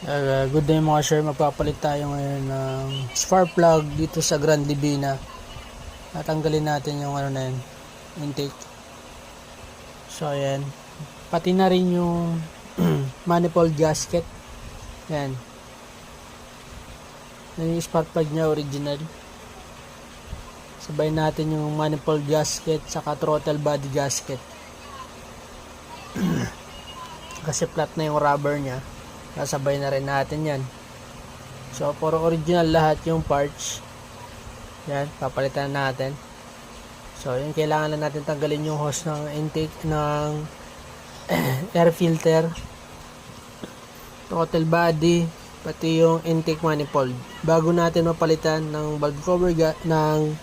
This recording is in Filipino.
Good day mga sir, magpapalit tayo ngayon ng spark plug dito sa Grand Divina. Tatanggalin natin yung ano na yun, intake. So ayan, pati na rin yung manifold gasket. Yan. Yan yung spark plug niya original. Sabay natin yung manifold gasket saka throttle body gasket. Kasi flat na yung rubber niya. Nasabay na rin natin yan. So for original lahat yung parts. Yan, papalitan natin. So yun, kailangan na natin tanggalin yung hose ng intake ng air filter, throttle body, pati yung intake manifold bago natin mapalitan ng valve cover ng